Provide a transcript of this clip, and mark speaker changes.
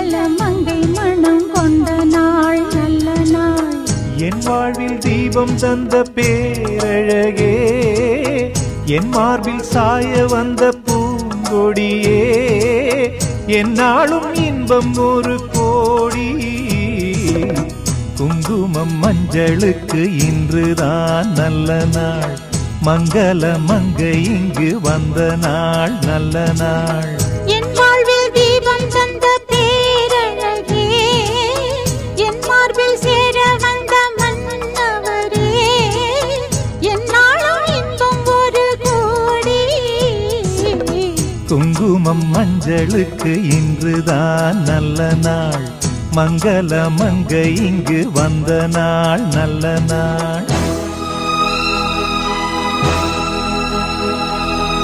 Speaker 1: மங்கள மங்கை மனம் கொண்ட நாள் நல்ல நாள்.
Speaker 2: என் வாழ்வில் தீபம் தந்த பேரழகே, என் மார்பில் சாய வந்த பூங்கொடியே, என்னாலும் இன்பம் ஒரு கோடி. குங்குமம் மஞ்சளுக்கு இன்றுதான் நல்ல நாள், மங்கள மங்கை இங்கு வந்த நாள் நல்ல நாள்.
Speaker 1: என் வாழ்வில் தீபம் தந்த பேரழகே, என் மார்பில் சேர வந்த மன்னவரே, என்னாலும் இன்பம் ஒரு கோடி.
Speaker 2: குங்குமம் மஞ்சளுக்கு இன்றுதான் நல்ல நாள், மங்கள மங்கை இங்கு வந்த நாள் நல்ல நாள்.